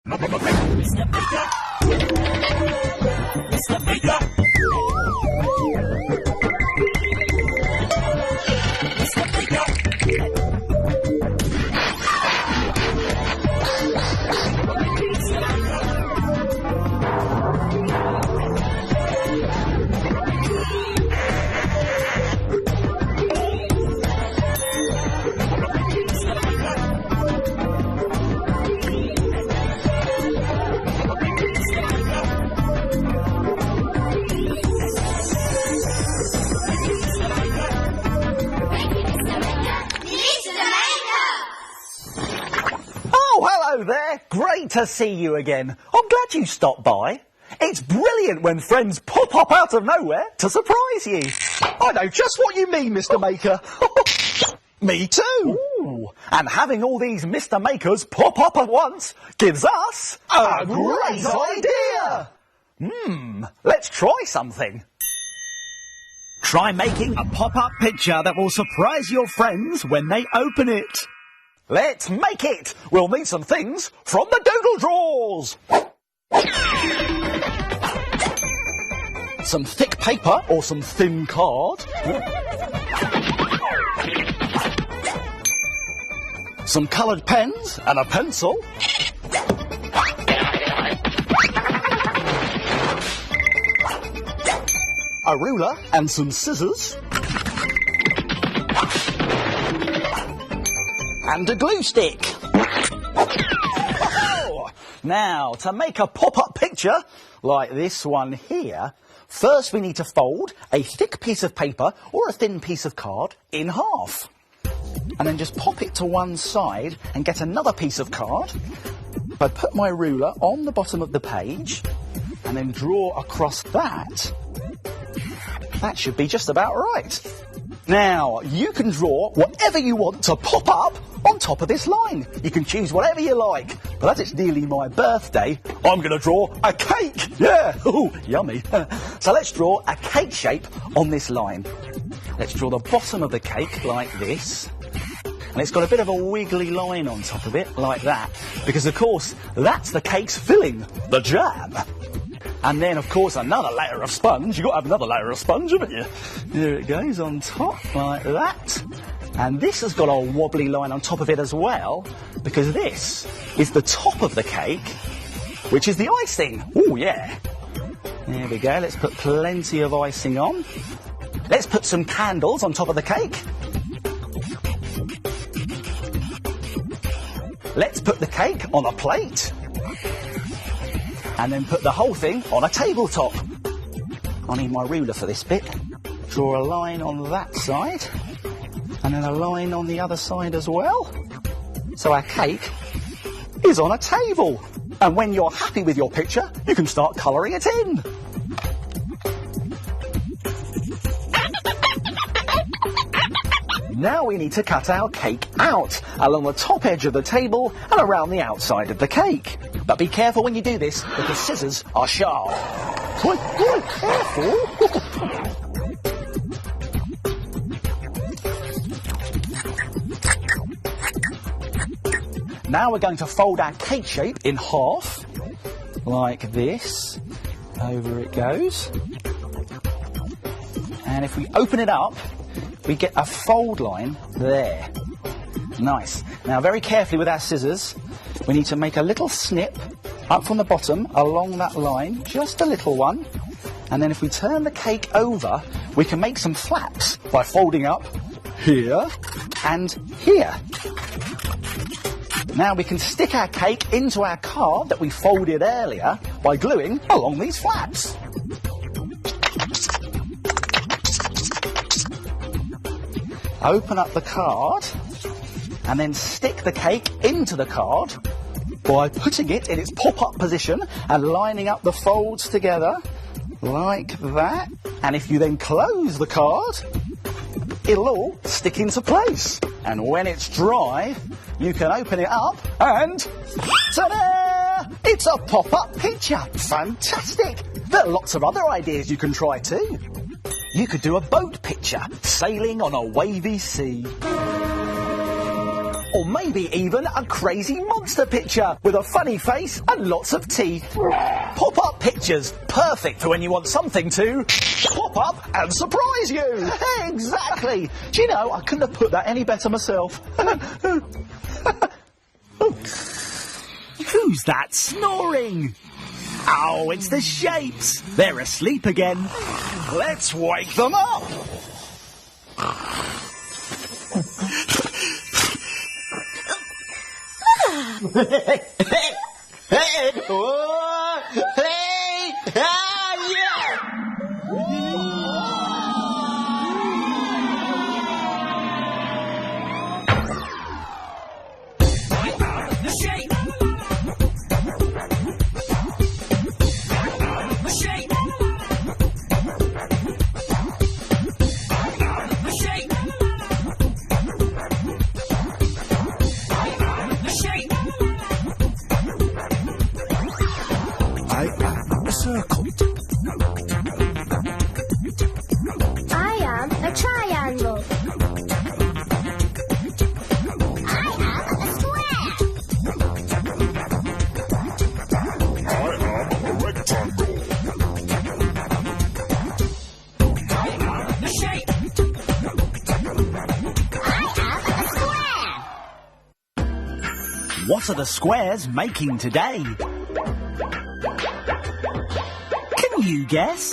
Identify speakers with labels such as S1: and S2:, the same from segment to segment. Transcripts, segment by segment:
S1: Mr. Baker. Mr. Baker. Mr. Baker.
S2: Hello there, great to see you again. I'm glad you stopped by. It's brilliant when friends pop up out of nowhere to surprise you.
S3: I know just what you mean, Mr. Maker. Me too.
S2: Ooh, and having all these Mr. Makers pop up at once gives us
S3: a great idea.
S2: Let's try something. Try making a pop-up picture that will surprise your friends when they open it. Let's make it! We'll need some things from the doodle drawers. Some thick paper or some thin card. Some coloured pens and a pencil. A ruler and some scissors. And a glue stick. Now, to make a pop-up picture like this one here, first we need to fold a thick piece of paper or a thin piece of card in half. And then just pop it to one side and get another piece of card. I put my ruler on the bottom of the page and then draw across that. That should be just about right. Now, you can draw whatever you want to pop up on top of this line. You can choose whatever you like. But as it's nearly my birthday, I'm going to draw a cake. Yeah, ooh, yummy. So let's draw a cake shape on this line. Let's draw the bottom of the cake like this. And it's got a bit of a wiggly line on top of it, like that. Because, of course, that's the cake's filling, the jam. And then, of course, another layer of sponge. You've got to have another layer of sponge, haven't you? There it goes on top, like that. And this has got a wobbly line on top of it as well, because this is the top of the cake, which is the icing. Oh, yeah. There we go. Let's put plenty of icing on. Let's put some candles on top of the cake. Let's put the cake on a plate. And then put the whole thing on a tabletop. I need my ruler for this bit. Draw a line on that side. And then a line on the other side as well. So our cake is on a table. And when you're happy with your picture, you can start colouring it in. Now we need to cut our cake out along the top edge of the table and around the outside of the cake. But be careful when you do this, because scissors are sharp. Good, careful. Now we're going to fold our cake shape in half, like this. Over it goes. And if we open it up, we get a fold line there. Nice. Now very carefully with our scissors, we need to make a little snip up from the bottom along that line, just a little one. And then if we turn the cake over, we can make some flaps by folding up here and here. Now we can stick our cake into our card that we folded earlier by gluing along these flaps. Open up the card and then stick the cake into the card by putting it in its pop-up position and lining up the folds together like that. And if you then close the card, it'll all stick into place. And when it's dry, you can open it up and ta-da! It's a pop-up picture. Fantastic! There are lots of other ideas you can try too. You could do a boat picture sailing on a wavy sea. Or maybe even a crazy monster picture with a funny face and lots of teeth. Pop-up pictures, perfect for when you want something to
S3: Pop up and surprise you.
S2: Exactly. Do you know, I couldn't have put that any better myself. Who's that snoring? Oh, it's the shapes. They're asleep again. Let's wake them up.
S1: The shape. The shape. The shape. The shape.
S3: I am a circle.
S4: I am a triangle. I am a square.
S3: I am a rectangle.
S1: The shape.
S4: I am a square.
S2: What are the squares making today? Can you guess?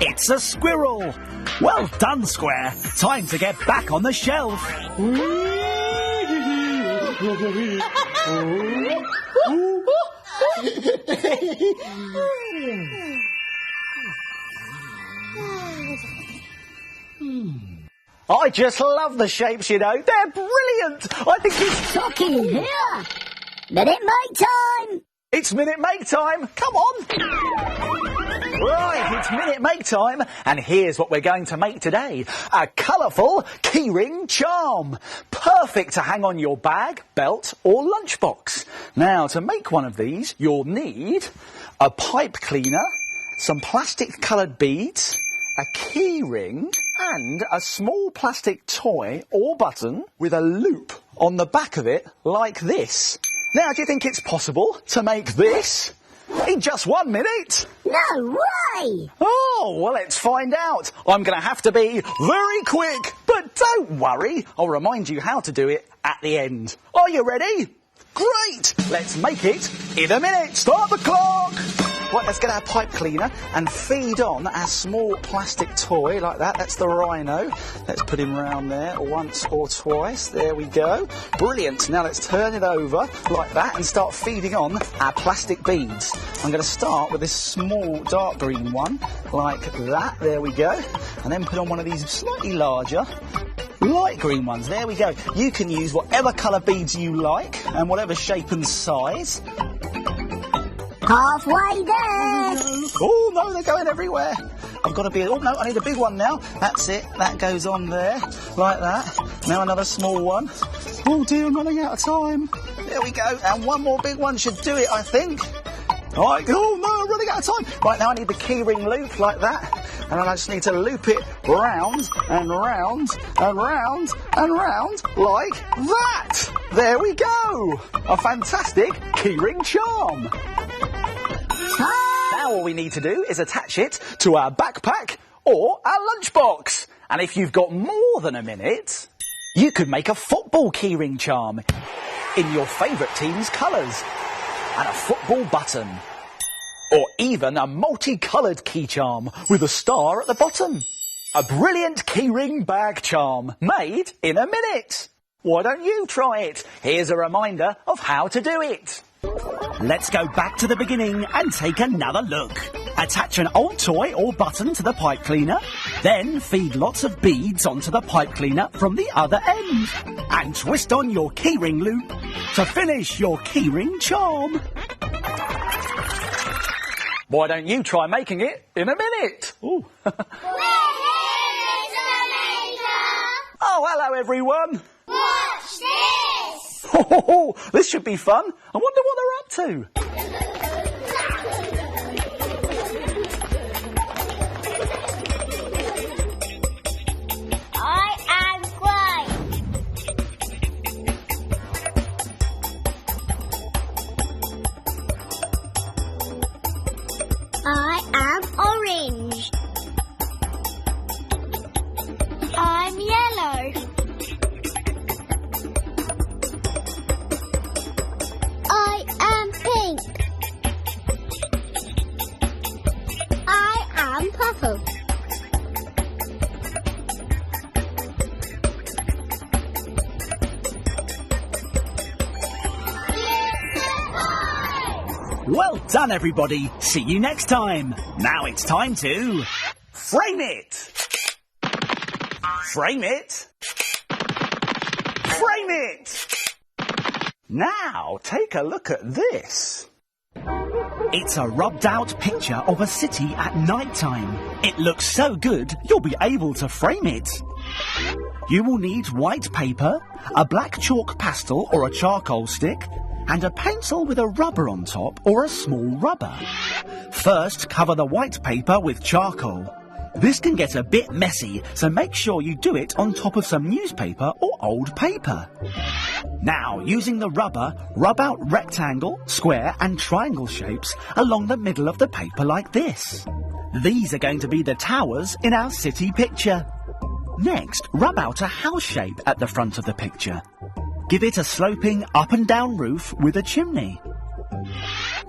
S2: It's a squirrel. Well done, Square. Time to get back on the shelf. I just love the shapes, you know. They're brilliant. I think it's...
S4: Talking here. Minute make time.
S2: It's Minute Make Time. Come on. Right, it's Minute Make Time, and here's what we're going to make today. A colourful keyring charm. Perfect to hang on your bag, belt or lunchbox. Now, to make one of these, you'll need a pipe cleaner, some plastic coloured beads, a keyring, and a small plastic toy or button with a loop on the back of it like this. Now, do you think it's possible to make this in just 1 minute?
S4: No way.
S2: Oh, well, let's find out. I'm going to have to be very quick, but don't worry. I'll remind you how to do it at the end. Are you ready? Great! Let's make it in a minute. Start the clock! Right, let's get our pipe cleaner and feed on our small plastic toy like that. That's the rhino. Let's put him round there once or twice. There we go. Brilliant. Now let's turn it over like that and start feeding on our plastic beads. I'm going to start with this small dark green one like that. There we go. And then put on one of these slightly larger light green ones. There we go. You can use whatever colour beads you like and whatever shape and size.
S4: Halfway there.
S2: Oh, no, they're going everywhere. I've got to be... Oh, no, I need a big one now. That's it. That goes on there, like that. Now another small one. Oh, dear, I'm running out of time. There we go. And one more big one should do it, I think. All right. Oh, no, I'm running out of time. Right, now I need the keyring loop, like that. And then I just need to loop it round and round and round and round, like that. There we go. A fantastic keyring charm. Now all we need to do is attach it to our backpack or our lunchbox. And if you've got more than a minute, you could make a football keyring charm in your favourite team's colours and a football button. Or even a multicoloured key charm with a star at the bottom. A brilliant keyring bag charm made in a minute. Why don't you try it? Here's a reminder of how to do it. Let's go back to the beginning and take another look. Attach an old toy or button to the pipe cleaner, then feed lots of beads onto the pipe cleaner from the other end, and twist on your keyring loop to finish your keyring charm. Why don't you try making it in a minute? Ooh. Oh, hello everyone.
S4: Watch this.
S2: Oh, this should be fun. I wonder what they're up to. Well done, everybody. See you next time. Now it's time to frame it. Frame it. Frame it. Now take a look at this. It's a rubbed out picture of a city at night time. It looks so good you'll be able to frame it. You will need white paper, a black chalk pastel or a charcoal stick, and a pencil with a rubber on top or a small rubber. First, cover the white paper with charcoal. This can get a bit messy, so make sure you do it on top of some newspaper or old paper. Now, using the rubber, rub out rectangle, square and triangle shapes along the middle of the paper like this. These are going to be the towers in our city picture. Next, rub out a house shape at the front of the picture. Give it a sloping up and down roof with a chimney.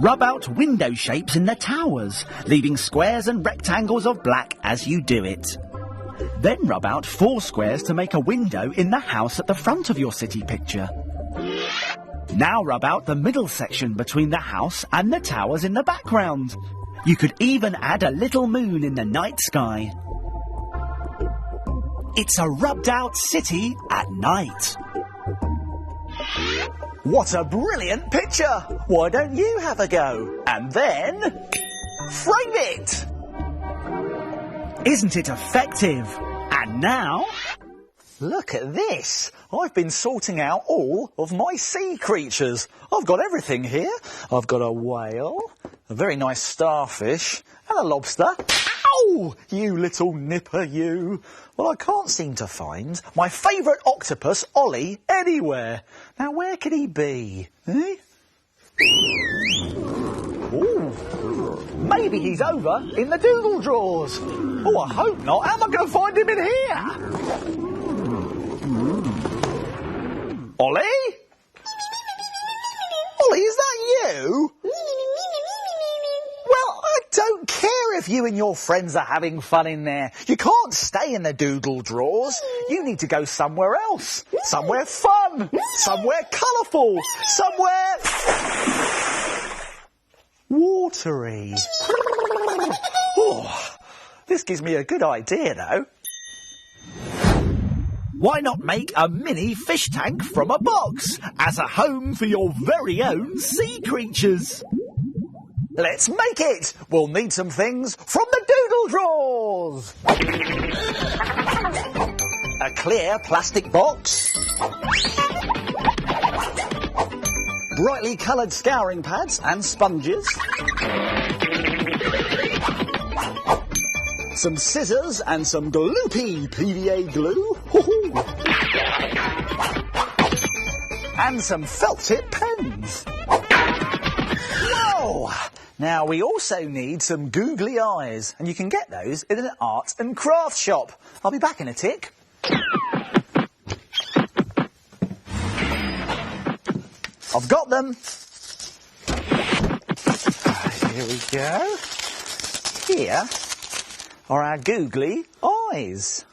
S2: Rub out window shapes in the towers, leaving squares and rectangles of black as you do it. Then rub out 4 squares to make a window in the house at the front of your city picture. Now rub out the middle section between the house and the towers in the background. You could even add a little moon in the night sky. It's a rubbed out city at night.
S3: What a brilliant picture! Why don't you have a go? And then frame it!
S2: Isn't it effective? And now,
S3: Look at this! I've been sorting out all of my sea creatures. I've got everything here. I've got a whale, a very nice starfish, and a lobster. Ow! You little nipper, you. Well, I can't seem to find my favourite octopus, Ollie, anywhere. Now, where could he be? Eh? Ooh. Maybe he's over in the doodle drawers. Oh, I hope not. How am I going to find him in here? Ollie? Ollie, is that you? Well, I don't care if you and your friends are having fun in there. You can't stay in the doodle drawers. You need to go somewhere else. Somewhere fun. Somewhere colourful. Somewhere watery. Oh, this gives me a good idea, though.
S2: why not make a mini fish tank from a box as a home for your very own sea creatures?
S3: Let's make it! We'll need some things from the doodle drawers! A clear plastic box. Brightly coloured scouring pads and sponges. Some scissors and some gloopy PVA glue. And some felt tip pens. Whoa! Now we also need some googly eyes, and you can get those in an art and craft shop. I'll be back in a tick. I've got them. Here we go. Here are our googly eyes.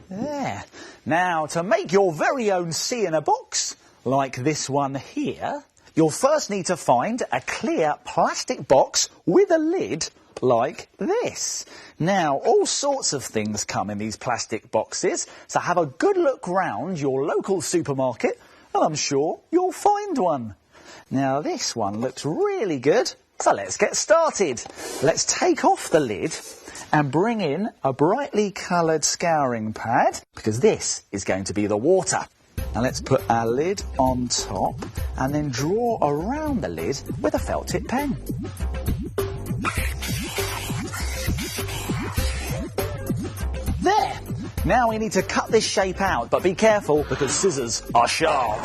S3: There. Now, to make your very own sea in a box, like this one here, you'll first need to find a clear plastic box with a lid like this. Now, all sorts of things come in these plastic boxes, so have a good look round your local supermarket and I'm sure you'll find one. Now, this one looks really good, so let's get started. Let's take off the lid and bring in a brightly coloured scouring pad, because this is going to be the water. Now let's put our lid on top and then draw around the lid with a felt tip pen. There! Now we need to cut this shape out, but be careful because scissors are sharp.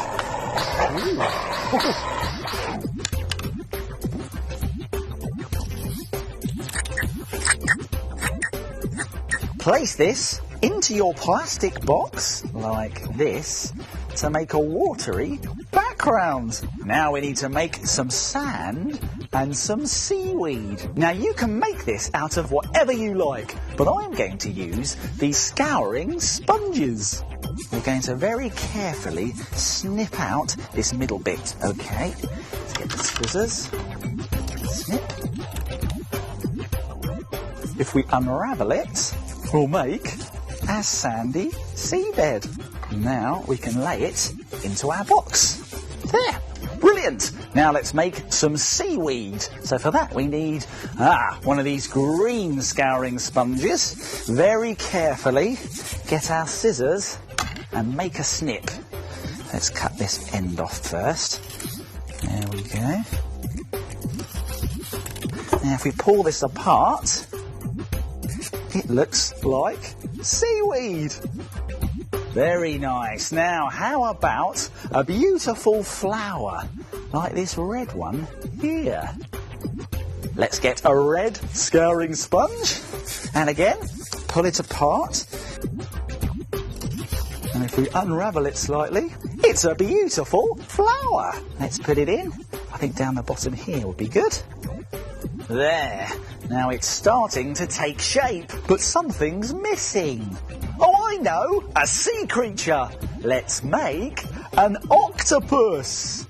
S3: Place this into your plastic box like this to make a watery background. Now we need to make some sand and some seaweed. Now you can make this out of whatever you like, but I'm going to use these scouring sponges. We're going to very carefully snip out this middle bit, okay? Let's
S2: Get the scissors. Snip. If we unravel it, we'll make our sandy seabed. Now we can lay it into our box. There. Brilliant. Now let's make some seaweed. So for that we need one of these green scouring sponges. Very carefully get our scissors and make a snip. Let's cut this end off first. There we go. Now if we pull this apart, it looks like seaweed. Very nice. Now, how about a beautiful flower like this red one here? Let's get a red scouring sponge. And again, pull it apart. And if we unravel it slightly, it's a beautiful flower. Let's put it in. I think down the bottom here would be good. There. Now it's starting to take shape, but something's missing. Oh, I know! A sea creature! Let's make an octopus!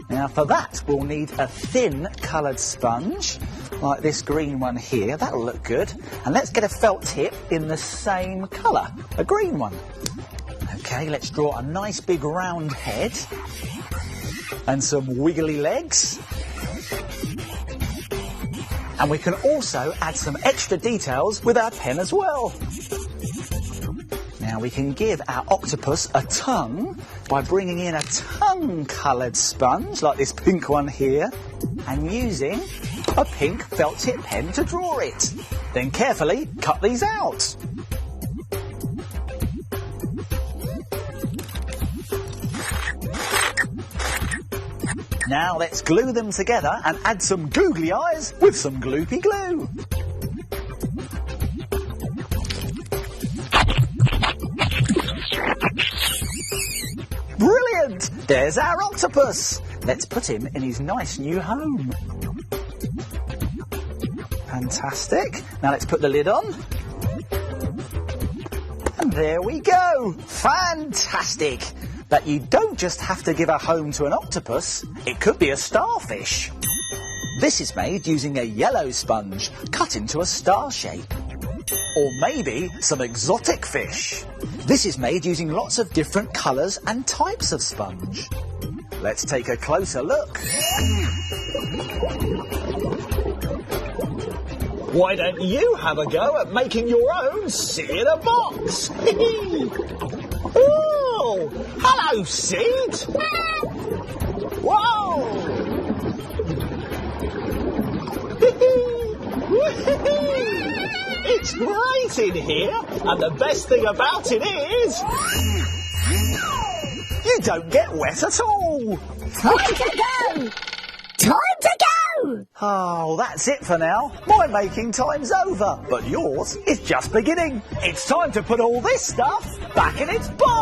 S2: Now for that we'll need a thin coloured sponge, like this green one here. That'll look good. And let's get a felt tip in the same colour, a green one. Okay, let's draw a nice big round head and some wiggly legs. And we can also add some extra details with our pen as well. Now we can give our octopus a tongue by bringing in a tongue-coloured sponge, like this pink one here, and using a pink felt tip pen to draw it. Then carefully cut these out. Now let's glue them together and add some googly eyes with some gloopy glue. Brilliant! There's our octopus. Let's put him in his nice new home. Fantastic. Now let's put the lid on. And there we go. Fantastic. But you don't just have to give a home to an octopus. It could be a starfish. This is made using a yellow sponge cut into a star shape. Or maybe some exotic fish. This is made using lots of different colours and types of sponge. Let's take a closer look. Why don't you have a go at making your own sea in a box? Oh, hello, Seed. Whoa. It's great in here, and the best thing about it is you don't get wet at all.
S4: Time to go! Time to go!
S2: Oh, that's it for now. My making time's over, but yours is just beginning. It's time to put all this stuff back in its box.